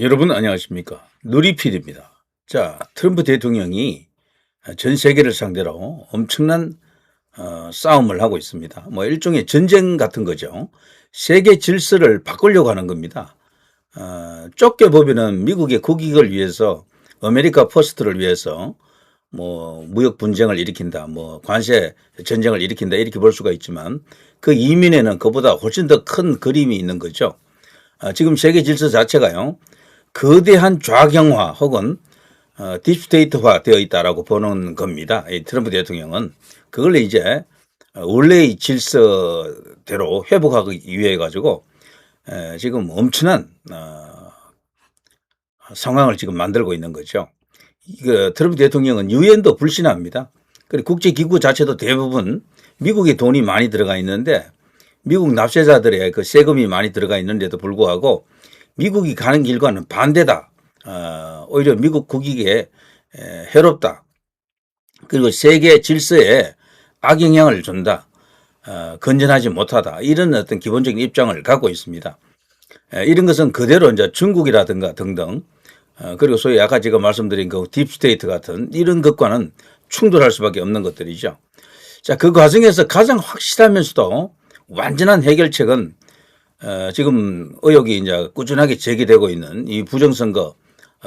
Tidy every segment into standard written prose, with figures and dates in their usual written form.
여러분 안녕하십니까? 누리PD입니다. 자, 트럼프 대통령이 전 세계를 상대로 엄청난 싸움을 하고 있습니다. 뭐 일종의 전쟁 같은 거죠. 세계 질서를 바꾸려고 하는 겁니다. 좁게 보면은 미국의 국익을 위해서 아메리카 퍼스트를 위해서 뭐 무역 분쟁을 일으킨다, 뭐 관세 전쟁을 일으킨다 이렇게 볼 수가 있지만 그 이면에는 그보다 훨씬 더 큰 그림이 있는 거죠. 지금 세계 질서 자체가요. 거대한 좌경화 혹은 딥스테이트화 되어 있다라고 보는 겁니다. 이 트럼프 대통령은 그걸 이제 원래의 질서대로 회복하기 위해 가지고 지금 엄청난 상황을 지금 만들고 있는 거죠. 트럼프 대통령은 유엔도 불신합니다. 그리고 국제기구 자체도 대부분 미국의 돈이 많이 들어가 있는데 미국 납세자들의 그 세금이 많이 들어가 있는데도 불구하고 미국이 가는 길과는 반대다. 오히려 미국 국익에 해롭다. 그리고 세계 질서에 악영향을 준다. 건전하지 못하다. 이런 어떤 기본적인 입장을 갖고 있습니다. 이런 것은 그대로 이제 중국이라든가 등등 그리고 소위 아까 제가 말씀드린 그 딥스테이트 같은 이런 것과는 충돌할 수밖에 없는 것들이죠. 자, 그 과정에서 가장 확실하면서도 완전한 해결책은 지금 의혹이 이제 꾸준하게 제기되고 있는 이 부정선거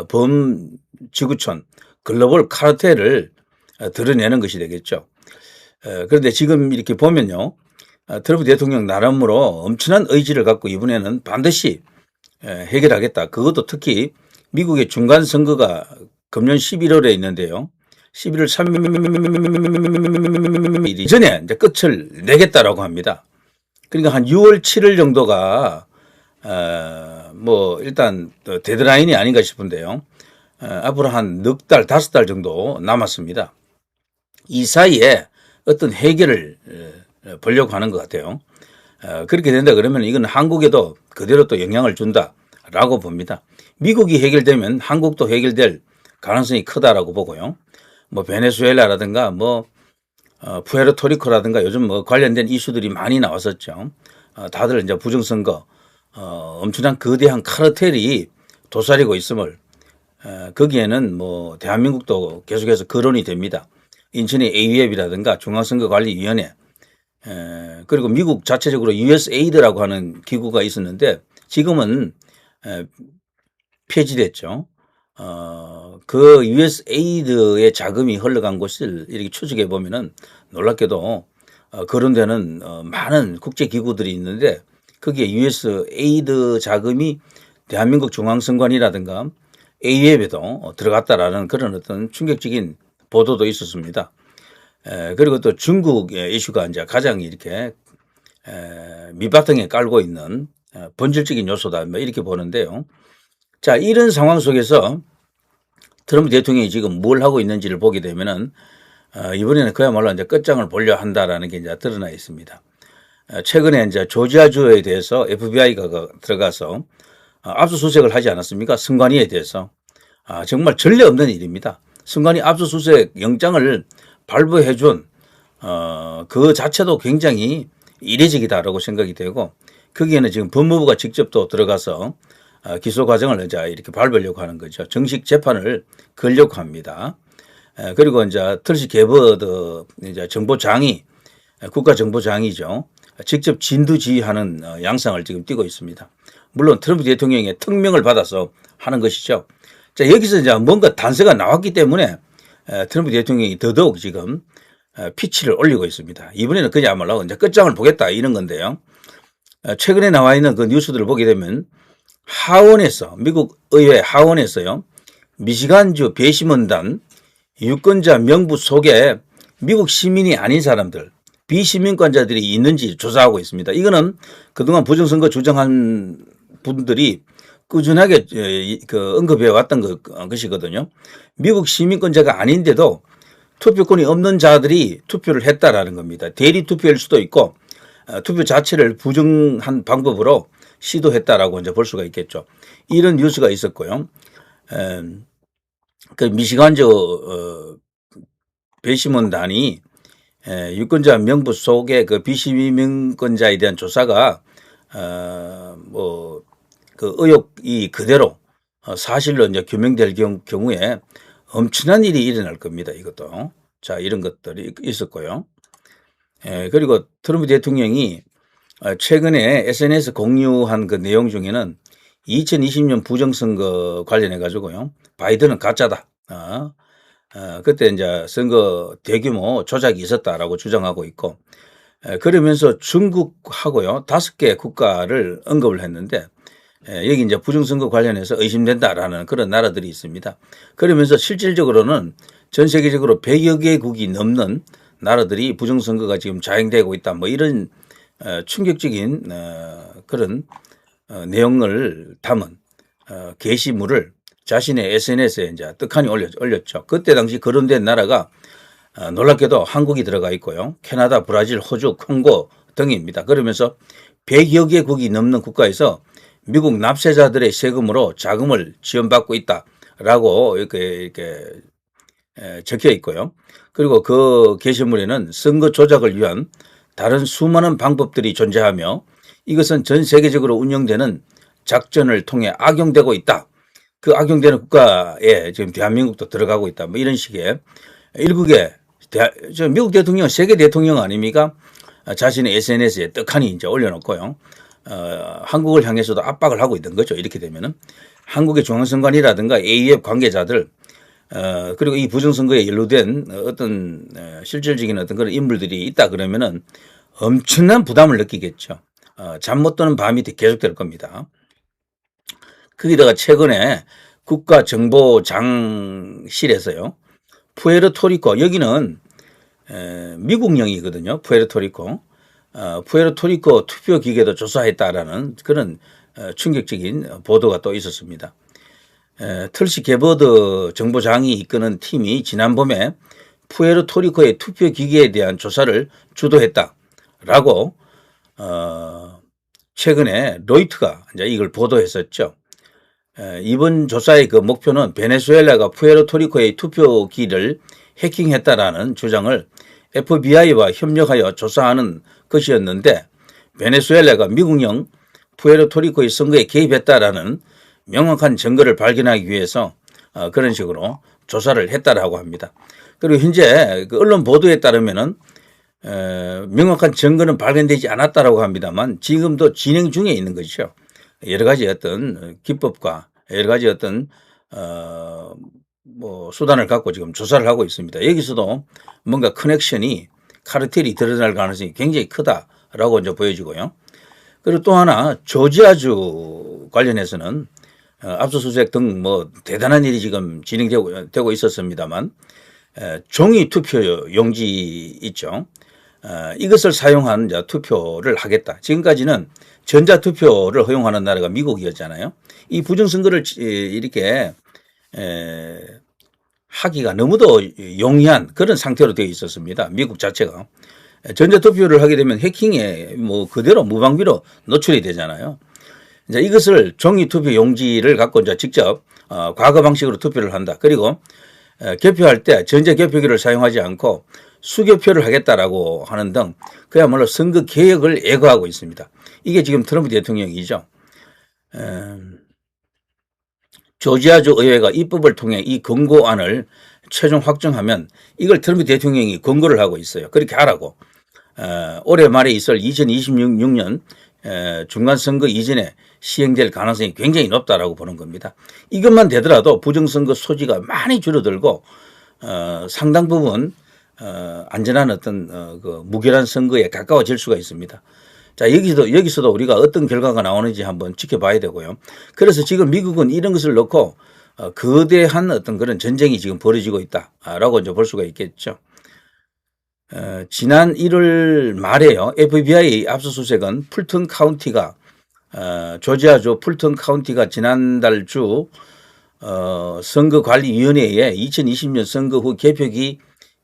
범지구촌 글로벌 카르텔을 드러내는 것이 되겠죠. 그런데 지금 이렇게 보면요. 트럼프 대통령 나름으로 엄청난 의지를 갖고 이번에는 반드시 해결하겠다. 그것도 특히 미국의 중간 선거가 금년 11월에 있는데요. 11월 3일 전에 이제 끝을 내겠다라고 합니다. 그러니까 한 6월 7일 정도가 뭐 일단 데드라인이 아닌가 싶은데요. 앞으로 한 넉 달, 5달 정도 남았습니다. 이 사이에 어떤 해결을 보려고 하는 것 같아요. 그렇게 된다 그러면 이건 한국에도 그대로 또 영향을 준다라고 봅니다. 미국이 해결되면 한국도 해결될 가능성이 크다라고 보고요. 뭐 베네수엘라라든가 뭐 푸에르토리코라든가 요즘 뭐 관련된 이슈들이 많이 나왔었죠. 다들 이제 부정선거 엄청난 거대한 카르텔이 도사리고 있음을 거기에는 뭐 대한민국도 계속해서 거론이 됩니다. 인천의 AUF이라든가 중앙선거관리위원회 그리고 미국 자체적으로 USAID라고 하는 기구가 있었는데 지금은 폐지됐죠. 그 USAID의 자금이 흘러간 곳을 이렇게 추적해 보면은 놀랍게도 그런 데는 많은 국제기구들이 있는데 거기에 USAID 자금이 대한민국 중앙선관위라든가 AUF에도 들어갔다라는 그런 어떤 충격적인 보도도 있었습니다. 그리고 또 중국의 이슈가 이제 가장 이렇게 밑바탕에 깔고 있는 본질적인 요소다 뭐 이렇게 보는데요. 자, 이런 상황 속에서 트럼프 대통령이 지금 뭘 하고 있는지를 보게 되면은 이번에는 그야말로 이제 끝장을 보려 한다라는 게 이제 드러나 있습니다. 최근에 이제 조지아주에 대해서 FBI가 들어가서 압수수색을 하지 않았습니까? 선관위에 대해서. 정말 전례 없는 일입니다. 선관위 압수수색 영장을 발부해 준 그 자체도 굉장히 이례적이다라고 생각이 되고 거기에는 지금 법무부가 직접 또 들어가서 기소 과정을 이제 이렇게 밟으려고 하는 거죠. 정식 재판을 걸려고 합니다. 그리고 이제 털시 게버드 이제 정보장이 국가정보장이죠. 직접 진두지휘하는 양상을 지금 띠고 있습니다. 물론 트럼프 대통령의 특명을 받아서 하는 것이죠. 자, 여기서 이제 뭔가 단서가 나왔기 때문에 트럼프 대통령이 더더욱 지금 피치를 올리고 있습니다. 이번에는 그야말로 이제 끝장을 보겠다 이런 건데요. 최근에 나와 있는 그 뉴스들을 보게 되면 하원에서 미국 의회 하원에서요. 미시간주 배심원단 유권자 명부 속에 미국 시민이 아닌 사람들 비시민권자들이 있는지 조사하고 있습니다. 이거는 그동안 부정선거 주장한 분들이 꾸준하게 언급해 왔던 것이거든요. 미국 시민권자가 아닌데도 투표권이 없는 자들이 투표를 했다라는 겁니다. 대리 투표일 수도 있고 투표 자체를 부정한 방법으로 시도했다라고 이제 볼 수가 있겠죠. 이런 뉴스가 있었고요. 그 미시간주 배심원단이 유권자 명부 속에 그 비시민권자에 대한 조사가 뭐 그 의혹이 그대로 사실로 이제 규명될 경우에 엄청난 일이 일어날 겁니다. 이것도. 자, 이런 것들이 있었고요. 그리고 트럼프 대통령이 최근에 SNS 공유한 그 내용 중에는 2020년 부정선거 관련해 가지고요. 바이든은 가짜다. 그때 이제 선거 대규모 조작이 있었다라고 주장하고 있고, 그러면서 중국하고요 5개 국가를 언급을 했는데, 여기 이제 부정선거 관련해서 의심된다라는 그런 나라들이 있습니다. 그러면서 실질적으로는 전 세계적으로 100여 개국이 넘는 나라들이 부정선거가 지금 자행되고 있다. 뭐 이런 충격적인 그런 내용을 담은 게시물을 자신의 SNS에 이제 떡하니 올렸죠. 그때 당시 거론된 나라가 놀랍게도 한국이 들어가 있고요. 캐나다, 브라질, 호주, 콩고 등입니다. 그러면서 100여 개국이 넘는 국가에서 미국 납세자들의 세금으로 자금을 지원받고 있다라고 이렇게 적혀 있고요. 그리고 그 게시물에는 선거 조작을 위한 다른 수많은 방법들이 존재하며 이것은 전 세계적으로 운영되는 작전을 통해 악용되고 있다. 그 악용되는 국가에 지금 대한민국도 들어가고 있다. 뭐 이런 식의 일국의 미국 대통령 세계 대통령 아닙니까? 자신의 SNS에 떡하니 이제 올려놓고요. 한국을 향해서도 압박을 하고 있던 거죠. 이렇게 되면은 한국의 중앙선관위라든가 AUF 관계자들 그리고 이 부정선거에 연루된 어떤 실질적인 어떤 그런 인물들이 있다 그러면은 엄청난 부담을 느끼겠죠. 잠 못 드는 밤이 계속될 겁니다. 거기다가 최근에 국가정보장실에서요. 푸에르토리코 여기는 미국령이거든요. 푸에르토리코. 푸에르토리코 투표 기계도 조사했다라는 그런 충격적인 보도가 또 있었습니다. 털시 게버드 정보장이 이끄는 팀이 지난 봄에 푸에르토리코의 투표 기계에 대한 조사를 주도했다라고 최근에 로이터가 이제 이걸 보도했었죠. 이번 조사의 그 목표는 베네수엘라가 푸에르토리코의 투표기를 해킹했다라는 주장을 FBI와 협력하여 조사하는 것이었는데 베네수엘라가 미국령 푸에르토리코의 선거에 개입했다라는 명확한 증거를 발견하기 위해서 그런 식으로 조사를 했다라고 합니다. 그리고 현재 그 언론 보도에 따르면은 명확한 증거는 발견되지 않았다라고 합니다만 지금도 진행 중에 있는 것이죠. 여러 가지 어떤 기법과 여러 가지 어떤 뭐 수단을 갖고 지금 조사를 하고 있습니다. 여기서도 뭔가 커넥션이 카르텔이 드러날 가능성이 굉장히 크다라고 이제 보여지고요. 그리고 또 하나 조지아주 관련해서는 압수수색 등 뭐 대단한 일이 지금 진행되고 있었습니다만 종이 투표 용지 있죠. 이것을 사용한 투표를 하겠다. 지금까지는 전자투표를 허용하는 나라가 미국이었잖아요. 이 부정선거를 이렇게 하기가 너무도 용이한 그런 상태로 되어 있었습니다. 미국 자체가. 전자투표를 하게 되면 해킹에 뭐 그대로 무방비로 노출이 되잖아요. 이제 이것을 종이투표 용지를 갖고 이제 직접 과거 방식으로 투표를 한다. 그리고 개표할 때 전자개표기를 사용하지 않고 수개표를 하겠다라고 하는 등 그야말로 선거 개혁을 예고하고 있습니다. 이게 지금 트럼프 대통령이죠. 조지아주 의회가 입법을 통해 이 권고안을 최종 확정하면 이걸 트럼프 대통령이 권고를 하고 있어요. 그렇게 하라고. 올해 말에 있을 2026년 중간선거 이전에 시행될 가능성이 굉장히 높다라고 보는 겁니다. 이것만 되더라도 부정선거 소지가 많이 줄어들고 상당 부분 안전한 어떤 그 무결한 선거에 가까워질 수가 있습니다. 자, 여기서도 우리가 어떤 결과가 나오는지 한번 지켜봐야 되고요. 그래서 지금 미국은 이런 것을 놓고 거대한 어떤 그런 전쟁이 지금 벌어지고 있다라고 이제 볼 수가 있겠죠. 지난 1월 말에요. FBI 압수수색은 풀턴 카운티가 조지아주 풀턴 카운티가 지난달 주 선거관리위원회에 2020년 선거 후 개표기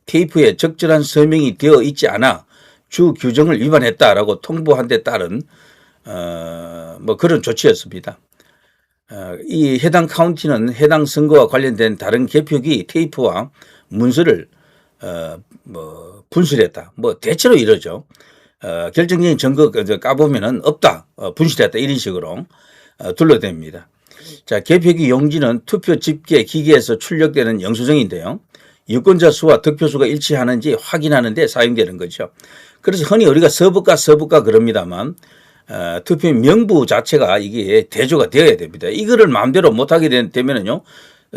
테이프에 적절한 서명이 되어 있지 않아 주 규정을 위반했다라고 통보한 데 따른 뭐 그런 조치였습니다. 이 해당 카운티는 해당 선거와 관련된 다른 개표기 테이프와 문서를 뭐 분실했다. 뭐 대체로 이러죠. 결정적인 증거 까보면은 없다, 분실했다 이런 식으로 둘러댑니다. 자, 개표기 용지는 투표 집계 기계에서 출력되는 영수증인데요. 유권자 수와 득표수가 일치하는지 확인하는 데 사용되는 거죠. 그래서 흔히 우리가 서부가 그럽니다만 투표 명부 자체가 이게 대조가 되어야 됩니다. 이거를 마음대로 못하게 되면은요,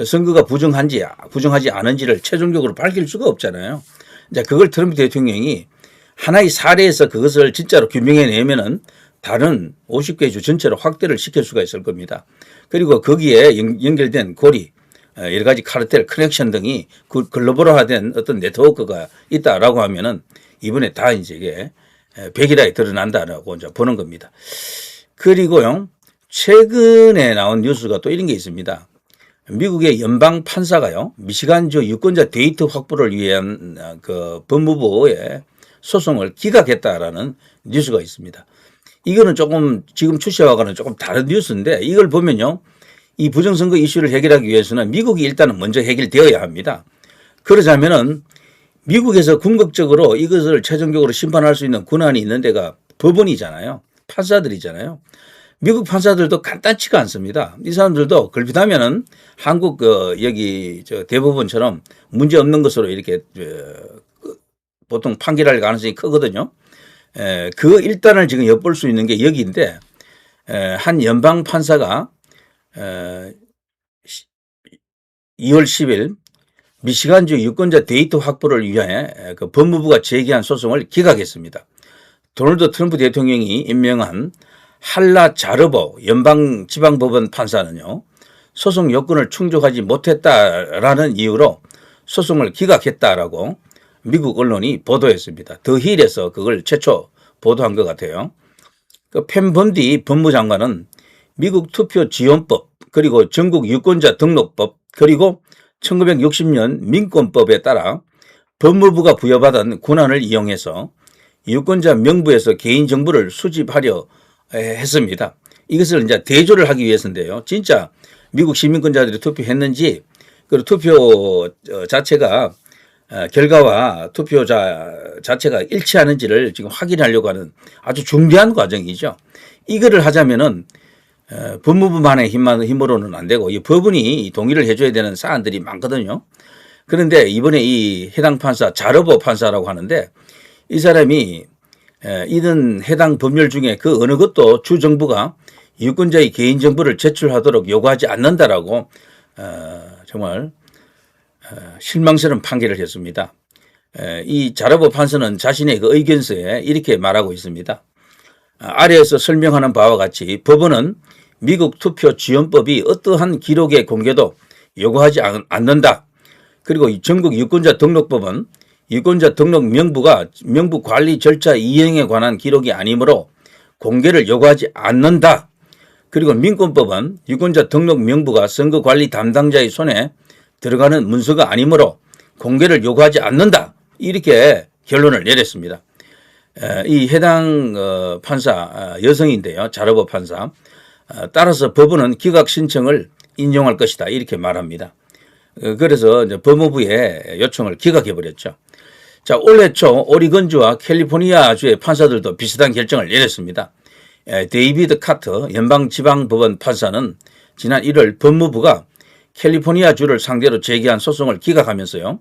선거가 부정하지 않은지를 최종적으로 밝힐 수가 없잖아요. 이제 그걸 트럼프 대통령이 하나의 사례에서 그것을 진짜로 규명해내면은 다른 50개 주 전체로 확대를 시킬 수가 있을 겁니다. 그리고 거기에 연결된 고리, 여러 가지 카르텔, 커넥션 등이 글로벌화된 어떤 네트워크가 있다라고 하면은 이번에 다 이제 이게 백일화에 드러난다라고 이제 보는 겁니다. 그리고요, 최근에 나온 뉴스가 또 이런 게 있습니다. 미국의 연방 판사가요, 미시간주 유권자 데이터 확보를 위한 그 법무부의 소송을 기각했다라는 뉴스가 있습니다. 이거는 조금 지금 출시와는 조금 다른 뉴스인데 이걸 보면요, 이 부정선거 이슈를 해결하기 위해서는 미국이 일단은 먼저 해결되어야 합니다. 그러자면은 미국에서 궁극적으로 이것을 최종적으로 심판할 수 있는 권한이 있는 데가 법원이잖아요. 판사들이잖아요. 미국 판사들도 간단치가 않습니다. 이 사람들도 걸핏하면은 한국 여기 대법원처럼 문제 없는 것으로 이렇게 보통 판결할 가능성이 크거든요. 그 일단을 지금 엿볼 수 있는 게 여기인데, 한 연방 판사가 2월 10일 미시간주 유권자 데이터 확보를 위해 그 법무부가 제기한 소송을 기각했습니다. 도널드 트럼프 대통령이 임명한 할라 자르보 연방지방법원 판사는요, 소송 요건을 충족하지 못했다라는 이유로 소송을 기각했다라고 미국 언론이 보도했습니다. 더 힐에서 그걸 최초 보도한 것 같아요. 그 펜 번디 법무장관은 미국 투표 지원법, 그리고 전국 유권자 등록법, 그리고 1960년 민권법에 따라 법무부가 부여받은 권한을 이용해서 유권자 명부에서 개인정보를 수집하려 했습니다. 이것을 이제 대조를 하기 위해서인데요. 진짜 미국 시민권자들이 투표했는지, 그리고 투표 자체가 결과와 투표자 자체가 일치하는지를 지금 확인하려고 하는 아주 중대한 과정이죠. 이거를 하자면은 법무부만의 힘으로는 안 되고 이 법원이 동의를 해줘야 되는 사안들이 많거든요. 그런데 이번에 이 해당 판사 자르보 판사라고 하는데, 이 사람이 이런 해당 법률 중에 그 어느 것도 주정부가 유권자의 개인정보를 제출하도록 요구하지 않는다라고 정말 실망스러운 판결을 했습니다. 이 자르보 판사는 자신의 그 의견서에 이렇게 말하고 있습니다. 아래에서 설명하는 바와 같이 법원은 미국 투표 지원법이 어떠한 기록의 공개도 요구하지 않는다. 그리고 전국 유권자 등록법은 유권자 등록 명부가 명부 관리 절차 이행에 관한 기록이 아니므로 공개를 요구하지 않는다. 그리고 민권법은 유권자 등록 명부가 선거관리 담당자의 손에 들어가는 문서가 아니므로 공개를 요구하지 않는다. 이렇게 결론을 내렸습니다. 이 해당 판사 여성인데요. 자르보 판사. 따라서 법원은 기각 신청을 인용할 것이다. 이렇게 말합니다. 그래서 이제 법무부의 요청을 기각해버렸죠. 자, 올해 초 오리건주와 캘리포니아주의 판사들도 비슷한 결정을 내렸습니다. 데이비드 카터 연방지방법원 판사는 지난 1월 법무부가 캘리포니아주를 상대로 제기한 소송을 기각하면서요,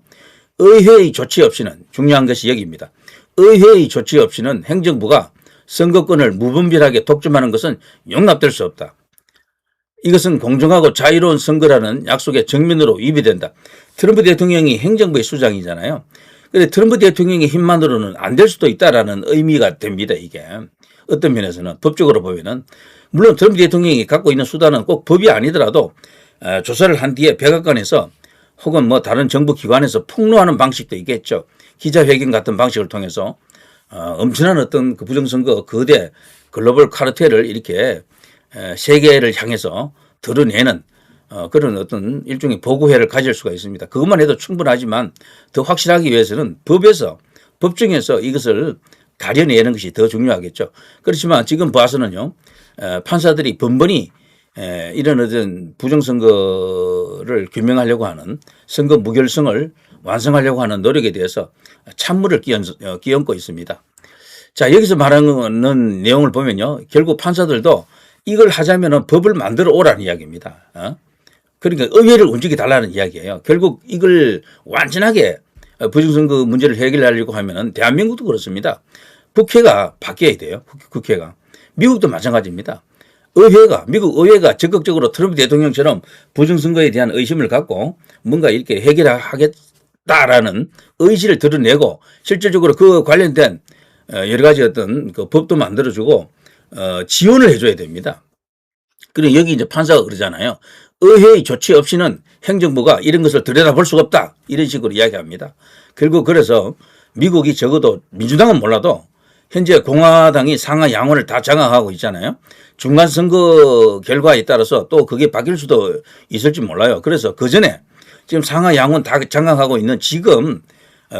의회의 조치 없이는, 중요한 것이 여기입니다. 의회의 조치 없이는 행정부가 선거권을 무분별하게 독점하는 것은 용납될 수 없다. 이것은 공정하고 자유로운 선거라는 약속의 정면으로 위배된다. 트럼프 대통령이 행정부의 수장이잖아요. 그런데 트럼프 대통령의 힘만으로는 안 될 수도 있다라는 의미가 됩니다. 이게 어떤 면에서는 법적으로 보면은, 물론 트럼프 대통령이 갖고 있는 수단은 꼭 법이 아니더라도 조사를 한 뒤에 백악관에서 혹은 뭐 다른 정부 기관에서 폭로하는 방식도 있겠죠. 기자회견 같은 방식을 통해서 엄청난 어떤 그 부정선거 거대 글로벌 카르텔을 이렇게 세계를 향해서 드러내는 그런 어떤 일종의 보고회를 가질 수가 있습니다. 그것만 해도 충분하지만 더 확실하기 위해서는 법 중에서 이것을 가려내는 것이 더 중요하겠죠. 그렇지만 지금 봐서는요, 판사들이 번번이 이런 어떤 부정선거를 규명하려고 하는 선거 무결성을 완성하려고 하는 노력에 대해서 찬물을 끼얹고 있습니다. 자, 여기서 말하는 내용을 보면요, 결국 판사들도 이걸 하자면은 법을 만들어 오라는 이야기입니다. 그러니까 의회를 움직여 달라는 이야기예요. 결국 이걸 완전하게 부정선거 문제를 해결하려고 하면은 대한민국도 그렇습니다. 국회가 바뀌어야 돼요. 국회가. 미국도 마찬가지입니다. 미국 의회가 적극적으로 트럼프 대통령처럼 부정선거에 대한 의심을 갖고 뭔가 이렇게 해결하겠다라는 의지를 드러내고 실질적으로 그 관련된 여러 가지 어떤 그 법도 만들어주고 지원을 해줘야 됩니다. 그리고 여기 이제 판사가 그러잖아요. 의회의 조치 없이는 행정부가 이런 것을 들여다볼 수가 없다. 이런 식으로 이야기합니다. 결국 그래서 미국이 적어도 민주당은 몰라도 현재 공화당이 상하 양원을 다 장악하고 있잖아요. 중간 선거 결과에 따라서 또 그게 바뀔 수도 있을지 몰라요. 그래서 그 전에 지금 상하 양원 다 장악하고 있는 지금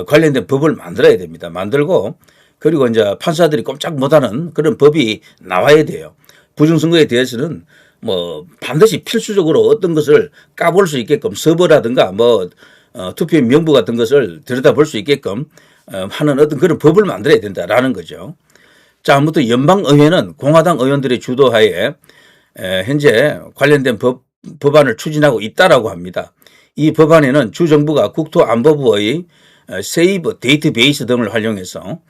관련된 법을 만들어야 됩니다. 만들고 그리고 이제 판사들이 꼼짝 못하는 그런 법이 나와야 돼요. 부정선거에 대해서는 뭐 반드시 필수적으로 어떤 것을 까볼 수 있게끔 서버라든가 뭐 투표 명부 같은 것을 들여다볼 수 있게끔 하는 어떤 그런 법을 만들어야 된다라는 거죠. 자, 아무튼 연방의회는 공화당 의원들의 주도하에 현재 관련된 법안을 추진하고 있다라고 합니다. 이 법안에는 주정부가 국토안보부의 세이브 데이터베이스 등을 활용해서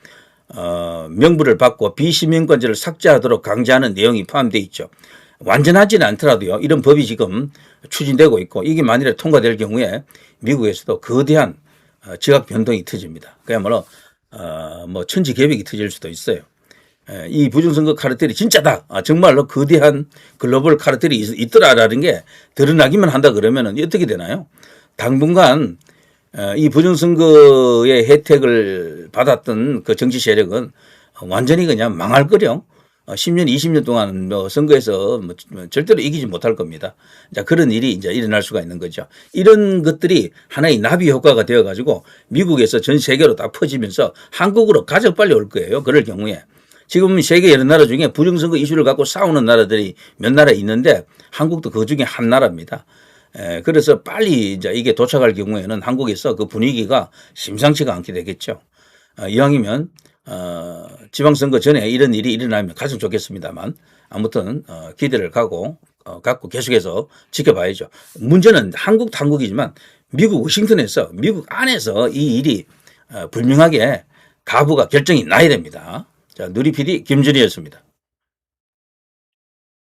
명부를 받고 비시민권자를 삭제하도록 강제하는 내용이 포함되어 있죠. 완전하지는 않더라도요. 이런 법이 지금 추진되고 있고 이게 만일에 통과될 경우에 미국에서도 거대한 지각 변동이 터집니다. 그야말로 뭐 천지개벽이 터질 수도 있어요. 이 부정선거 카르텔이 진짜다. 정말로 거대한 글로벌 카르텔이 있더라라는 게 드러나기만 한다 그러면은 어떻게 되나요? 당분간 이 부정선거의 혜택을 받았던 그 정치 세력은 완전히 그냥 망할 거려. 10년, 20년 동안 뭐 선거에서 뭐 절대로 이기지 못할 겁니다. 자, 그런 일이 이제 일어날 수가 있는 거죠. 이런 것들이 하나의 나비 효과가 되어 가지고 미국에서 전 세계로 다 퍼지면서 한국으로 가장 빨리 올 거예요. 그럴 경우에. 지금 세계 여러 나라 중에 부정선거 이슈를 갖고 싸우는 나라들이 몇 나라 있는데 한국도 그 중에 한 나라입니다. 그래서 빨리 이제 이게 도착할 경우에는 한국에서 그 분위기가 심상치가 않게 되겠죠. 이왕이면 지방선거 전에 이런 일이 일어나면 가장 좋겠습니다만 아무튼 기대를 갖고 계속해서 지켜봐야죠. 문제는 한국이지만 미국 워싱턴에서 미국 안에서 이 일이 분명하게 가부가 결정이 나야 됩니다. 자, 누리 PD 김준희였습니다.